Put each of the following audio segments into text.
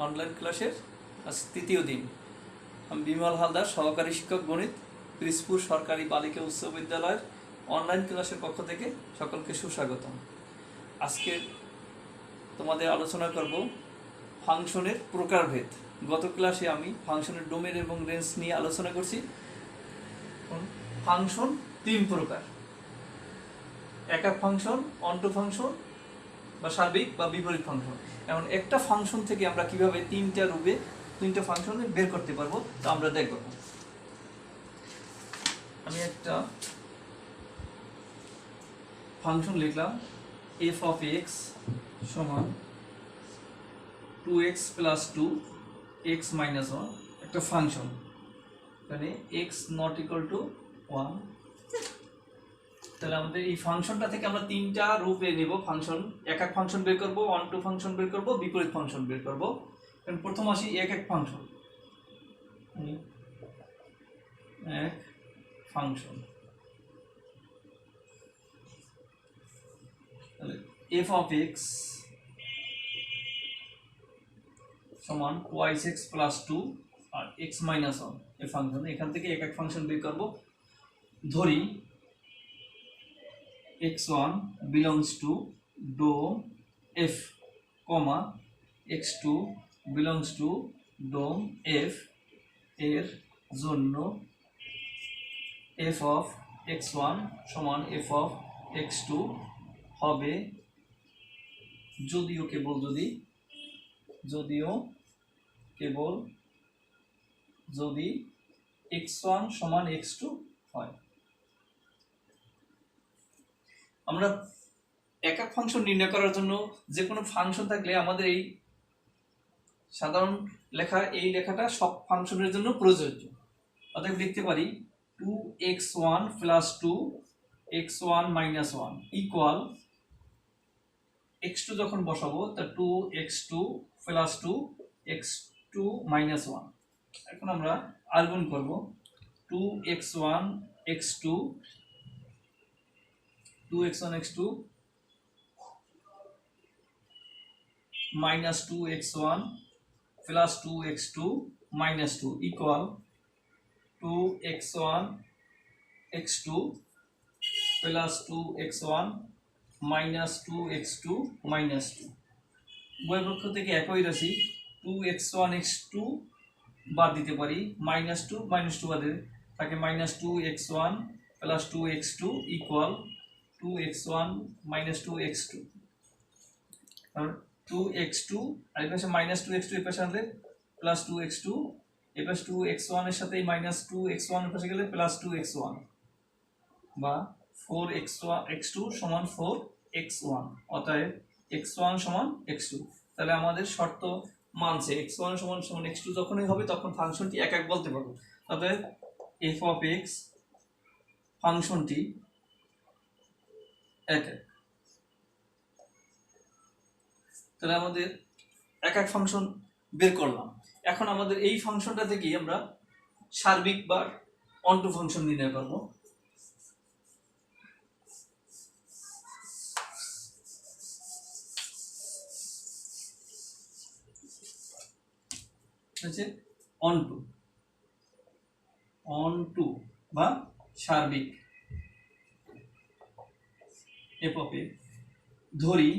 Online ক্লাসের আজ তৃতীয় দিন। আমি বিমল হালদার, সহকারী শিক্ষক গণিত, পিরিজপুর সরকারি বালিকা উচ্চ বিদ্যালয়ের অনলাইন ক্লাসের পক্ষ থেকে সকলকে সুস্বাগতম। আজকে তোমাদের আলোচনা করব ফাংশনের প্রকারভেদ। গত ক্লাসে আমি ফাংশনের ডোমেন এবং রেঞ্জ নিয়ে আলোচনা করছি। ফাংশন তিন প্রকার: একক ফাংশন, অন্টো ফাংশন বা সার্বিক বা বিপরীত ফাংশন। এখন একটা ফাংশন থেকে আমরা কিভাবে তিনটা ফাংশন বের করতে পারবো তা আমরা দেখব। আমি একটা ফাংশন লিখলাম, এফ অফ এক্স সমান 2x প্লাস 2 x মাইনাস 1, একটা ফাংশন। মানে x নট ইকুয়াল টু 1। তাহলে আমাদের এই ফাংশনটা থেকে আমরা তিনটা রূপে নেব ফাংশন। একক ফাংশন বের করব, অন্টো ফাংশন বের করব, বিপরীত ফাংশন বের করব। প্রথম আসি একক ফাংশন। এক ফাংশন তাহলে এফ অফ এক্স সমান টুয়াইস এক্স প্লাস 2 আর এক্স মাইনাস 1 এই ফাংশন। এখান থেকে একক ফাংশন বের করব। ধরি x1 belongs to dom f, x2 belongs to dom f এর জন্য f of x1 সমান f of x2 হবে যদিও কেবল যদি x1 সমান x2 হয়। আমরা একক ফাংশন নির্ণয় করার জন্য যে কোনো ফাংশন থাকলে আমাদের এই সাধারণ লেখাটা সব ফাংশনের জন্য প্রযোজ্য। অতএব লিখতে পারি 2x1 plus 2 x1 minus 1 equal x2 যখন বসাবো তা 2x2 প্লাস 2 x2 মাইনাস 1। এখন আমরা আর্গুন করব 2x1 x2 2x1 x2 minus 2x1 plus 2x2 minus 2 equal 2x1 x2 plus 2x1 minus 2x2 minus 2। উভয় পক্ষ থেকে একই রাশি 2x1 x2 বাদ দিতে পারি, minus 2 বাদে থাকে minus 2x1 plus 2x2 equal 2x1 minus 2x2 আর 2x2 আর এই পাশে minus 2x2 এই পাশে আনলে plus 2x2, এই পাশে 2x1 এর সাথে minus 2x1 এর পাশে গেলে plus 2x1 বা 4x2 সমান 4x1। অতএব x1 সমান x2। তাহলে আমাদের শর্ত মানছে x1 সমান x2 যখনই হবে তখন ফাংশনটি একক বলতে পারবো। অতএব f of x ফাংশনটি একক। তাহলে আমাদের একক ফাংশন বের করলাম। এখন আমাদের এই ফাংশনটা থেকে আমরা সার্বিক বা অন্টো ফাংশন নির্ণয় করব। অন্টো বা সার্বিক এফ অফ এক্স। ধরি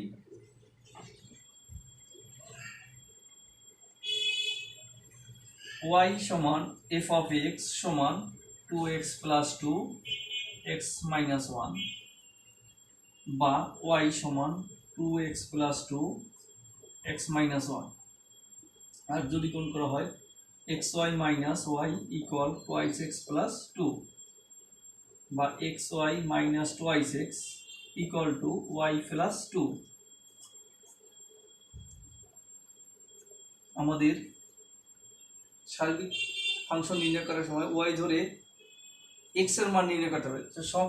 y সমান f of x সমান 2x plus 2 x minus 1 বা y সমান 2x plus 2 x minus 1। আর যদি গুণ করা হয় xy minus y equal twice x plus 2 বা xy minus twice x equal to y plus 2। আমাদের সার্বিক ফাংশন নির্ণয় করার সময় y ধরে x এর মান নির্ণয় করতে হবে। সব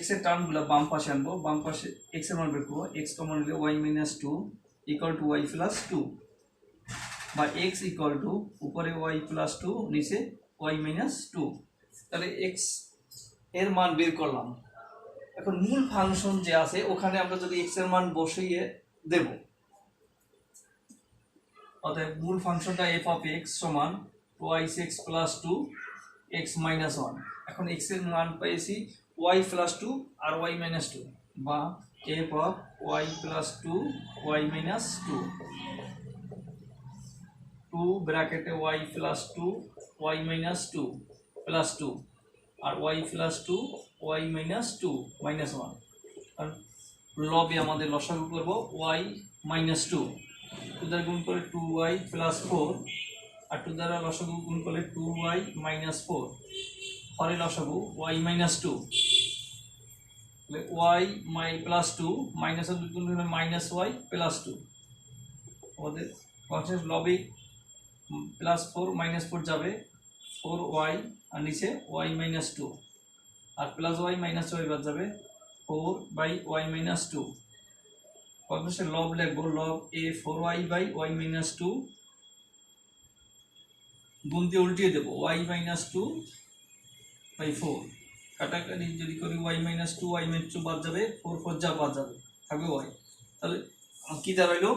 x এর টার্মগুলো বাম পাশে আনবো, বাম পাশে x এর মান বের করবো। x কমন নিলে y minus 2 equal to y plus 2 বা x equal to উপরে y plus 2 নিচে y minus 2। তাহলে x এর মান বের করলাম। এখন মূল ফাংশন যে আছে ওখানে আমরা যদি x এর মান বসিয়ে দেব অতএব মূল ফাংশনটা এফ অফ এক্স সমান ওয়াইস X plus two x minus one. এখন এক্স এর মান পেয়েছি ওয়াই প্লাস টু আর ওয়াই মাইনাস টু, বা F of Y plus two Y minus two, two ব্র্যাকেটে Y plus two Y minus two plus two আর Y plus two Y minus two minus one. কারণ লবে আমাদের লসাগু করবো Y minus two, two দ্বারা গুণ করে টু ওয়াই প্লাস ফোর, আর টু দ্বারা লসাগু গুণ করলে টু ওয়াই মাইনাস ফোর, হরে লসাগু ওয়াই মাইনাস টু, ওয়াই মাই প্লাস টু মাইনাস গুণ করলে মাইনাস ওয়াই প্লাস টু। আমাদের কনসেপ্ট লবে প্লাস ফোর মাইনাস ফোর যাবে, ফোর ওয়াই আর নিচে ওয়াই মাইনাস টু, আর প্লাস ওয়াই মাইনাস ওয়াই বাদ যাবে, four by Y minus two. কনসেপ্টের লব লিখবো, লব এ four Y by Y minus two, গুণ দিয়ে উল্টিয়ে দেবো y minus two by four, কাটাকাটি যদি করি y minus two Y minus two বাদ যাবে, ফোর ফোর যা বাদ যাবে থাকবে ওয়াই। তাহলে কি দাঁড়াইলো,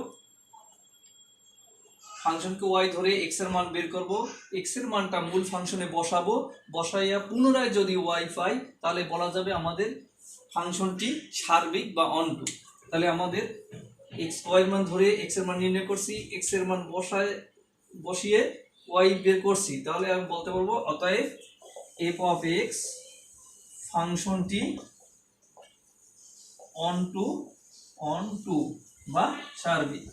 ফাংশনকে ওয়াই ধরে এক্স এর মান বের করব, এক্স এর মানটা মূল ফাংশনে বসাবো, বসাইয়া পুনরায় যদি ওয়াই পাই তাহলে বলা যাবে আমাদের ফাংশনটি সার্বিক বা অনটু। তাহলে আমাদের এক্স ওয়াই মান ধরে এক্স এর মান নির্ণয় করছি, এক্স এর মান বসিয়ে ওয়াই বের করছি, তাহলে আমি বলতে পারবো অতএব এফ অফ এক্স ফাংশনটি অনটু বা সার্বিক।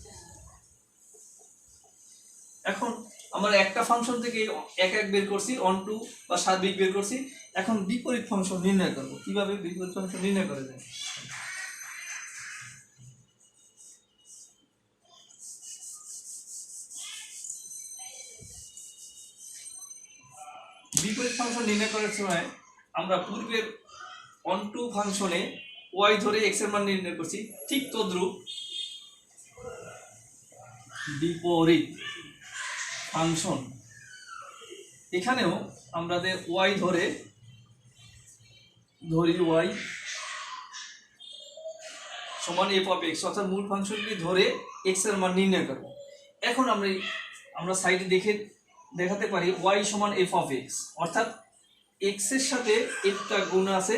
এখন আমরা একটা ফাংশন থেকে এক এক বের করছি, অনটু বা সার্বিক বের করছি, এখন বিপরীত ফাংশন নির্ণয় করব। কিভাবে বিপরীত ফাংশন নির্ণয় করা যায়? বিপরীত ফাংশন নির্ণয় করার সময় আমরা পূর্বের অনটু ফাংশনে ওয়াই ধরে এক্স এর মান নির্ণয় করছি, ঠিক তদ্রূপ বিপরীত ফাংশন এখানেও আমাদের ওয়াই ধরি ওয়াই সমান এফ অফ এক্স, অর্থাৎ মূল ফাংশনটি ধরে এক্স এর মান নির্ণয় করব। এখন আমরা সাইডে দেখাতে পারি ওয়াই সমান এফ অফ এক্স, অর্থাৎ এক্স এর সাথে এফটা গুণ আছে,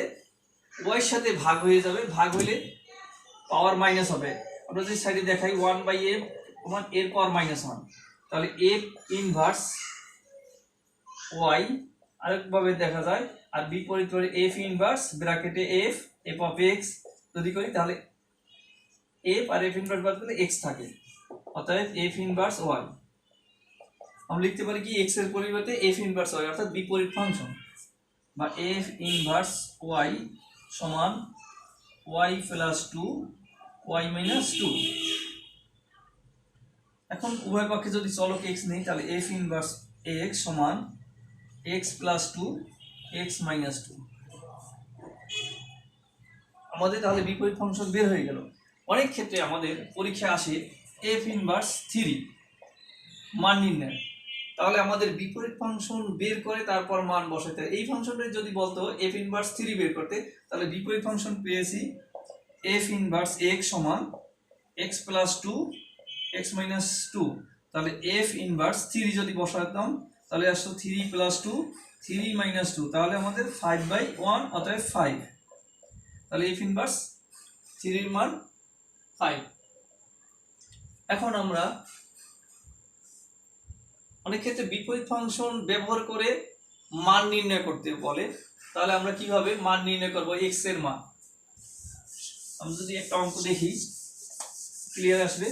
ওয়াই সাথে ভাগ হয়ে যাবে, ভাগ হলে পাওয়ার মাইনাস হবে। আমরা যদি সাইডে দেখাই ওয়ান বাই এফ সমান এর পাওয়ার মাইনাস ওয়ান, তাহলে এফ ইনভার্স ওয়াই আরেকভাবে দেখা যায়, আর বিপরীত করে এফ ইনভার্স ব্র্যাকেটে এফ এফ অফ এক্স যদি করি তাহলে এফ আর এফ ইনভার্স বাদ দিলে এক্স থাকে, অতএব এফ ইনভার্স ওয়াই। আমরা লিখতে পারি কি এক্স এর পরিবর্তে এফ ইনভার্স ওয়াই, অর্থাৎ বিপরীত ফাংশন, বা এফ ইনভার্স ওয়াই সমান y plus two Y minus two. এখন উভয় পক্ষে যদি চলক এক্স নেই তাহলে এফ ইনভার্স এক্স সমান x plus two x minus two. আমাদের তাহলে বিপরীত ফাংশন বের হয়ে গেল। অনেক ক্ষেত্রে আমাদের পরীক্ষায় আসে এফ ইনভার্স থ্রি মান নির্ণয়, তাহলে আমাদের বিপরীত ফাংশন বের করে তারপর মান বসাতে। এই ফাংশনটা যদি বলতো এফ ইনভার্স থ্রি বের করতে, তাহলে বিপরীত ফাংশন পেয়েছি এফ ইনভার্স এক্স সমান x plus two x minus two. তাহলে এফ ইনভার্স থ্রি যদি বসাতাম তাহলে আসতো three plus two three minus two, তাহলে আমাদের ফাইভ বাই ওয়ান, অতএব ফাইভ। তাহলে এফ ইনভার্স থ্রির মান ফাইভ। এখন আমরা অনেক ক্ষেত্রে বিপরীত ফাংশন ব্যবহার করে মান নির্ণয় করতে বলে, তাহলে আমরা কিভাবে মান নির্ণয় করব এক্স এর মান। আমরা যদি একটা অঙ্ক দেখি ক্লিয়ার আসবে।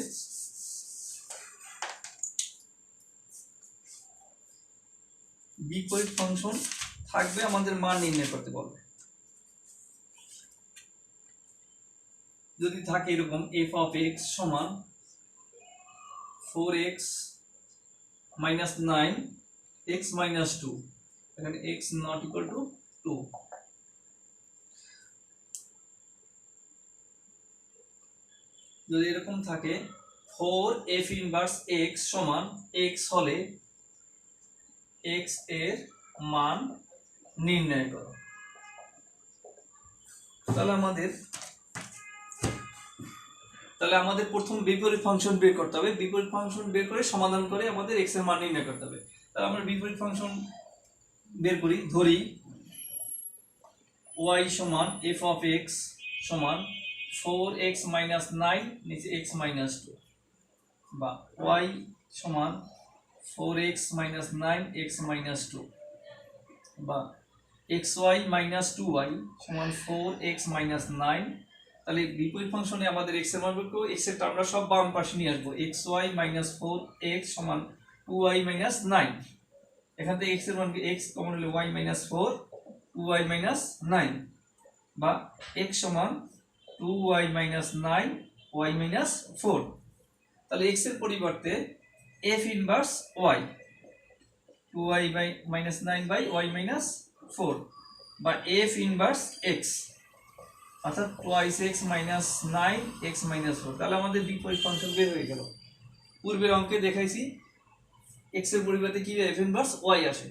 বিপরীত ফাংশন থাকবে, আমাদের মান নির্ণয় করতে বলবে। যদি থাকে এরকম এফ অফ এক্স সমান 4x minus 9 x minus 2, এখানে x not equal to 2। যদি এরকম থাকে 4f ইনভার্স x সমান x হলে x এর মান নির্ণয় করো, তাহলে আমাদের তাহলে আমাদের প্রথম বিপরীত ফাংশন বের করতে হবে, বিপরীত ফাংশন বের করে সমাধান করে আমাদের x এর মান নির্ণয় করতে হবে। তাহলে আমরা বিপরীত ফাংশন বের করি, ধরি y সমান f of x সমান 4x minus 9 নিচে x minus 2, বা y সমান 4x minus 9 x minus 2, বা xy minus 2y সমান 4x minus 9। তাহলে বিপরীত ফাংশনে আমাদের x এর মান বের করব, x এর আমরা সব বাম পাশে নিয়ে আসবো, xy minus 4x সমান 2y minus 9। এখান থেকে x এর মান কি, x কমন হলে y minus 4 2y minus 9, বা x সমান 2y minus 9 y minus 4। তাহলে x এর পরিবর্তে f inverse y 2y minus 9 by y minus 4, বা f ইনভার্স x অর্থাৎ twice x minus 9 x minus 4। তাহলে আমাদের বিপরীত ফাংশন বের হয়ে গেল। পূর্বের অঙ্কে দেখাইছি x এর পরিবর্তে কি f ইনভার্স y আসে।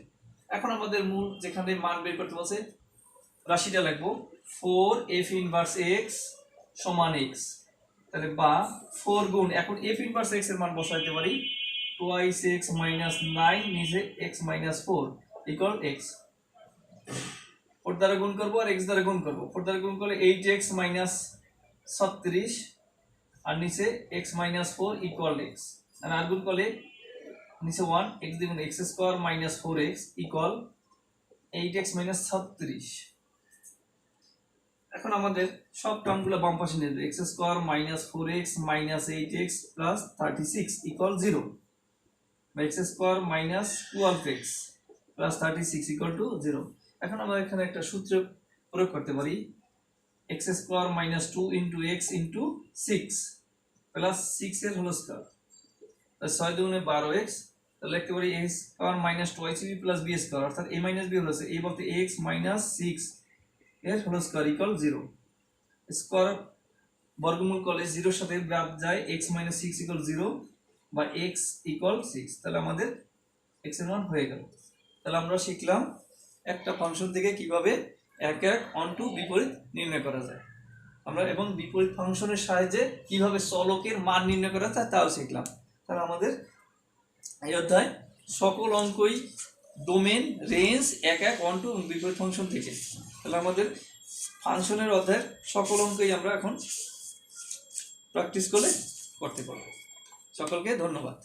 এখন আমাদের মূল যেখানে মান বের করতে বলছে রাশিটা লিখবো 4 f ইনভার্স x সমান x, তাহলে বা 4 গুণ, এখন f ইনভার্স x এর মান বসাইতে পারি twice x minus 9 নিচে x minus 4 ইকুয়াল x। 4 দ্বারা গুণ করব আর x দ্বারা গুণ করব, 4 দ্বারা গুণ করলে 8x minus 36 আর নিচে x minus 4 ইকুয়াল x, আর গুণ করলে নিচে 1 x দ্বিগুণ x square minus 4x equal 8x minus 36। এখন আমাদের সব টার্মগুলো বাম পাশে নিয়ে যাবে, x square minus 4x minus 8x plus 36 equal 0, বা x square minus 12x plus 36 equal to 0। এখন আমরা এখানে একটা সূত্র প্রয়োগ করতে পারি, x square minus 2 into x into 6 plus 6 এর হোল স্কয়ার, তাহলে 6 দুগুণে 12x, তাহলে লিখতে পারি a square minus 2ac plus b square, অর্থাৎ a minus b হলো a বলতে x minus 6 এর হোল স্কয়ার ইকুয়াল 0। স্কয়ার বর্গমূল করলে 0 এর সাথে বাদ যায় x minus 6 ইকুয়াল 0, বা x ইকুয়াল 6। তাহলে আমাদের x এর মান হয়ে গেল। তাহলে আমরা শিখলাম একটা ফাংশন থেকে কিভাবে এক এক অনটু বিপরীত নির্ণয় করা যায় আমরা, এবং বিপরীত ফাংশনের সাহায্যে কিভাবে চলকের মান নির্ণয় করা যায় তাও শিখলাম। তাহলে আমাদের এই অধ্যায় সকল অঙ্কই ডোমেন রেঞ্জ এক এক অনটু বিপরীত ফাংশন থেকে। তাহলে আমাদের ফাংশনের অধ্যায়ের সকল অঙ্কই আমরা এখন প্র্যাকটিস করলে করতে পারবো। সকলকে ধন্যবাদ।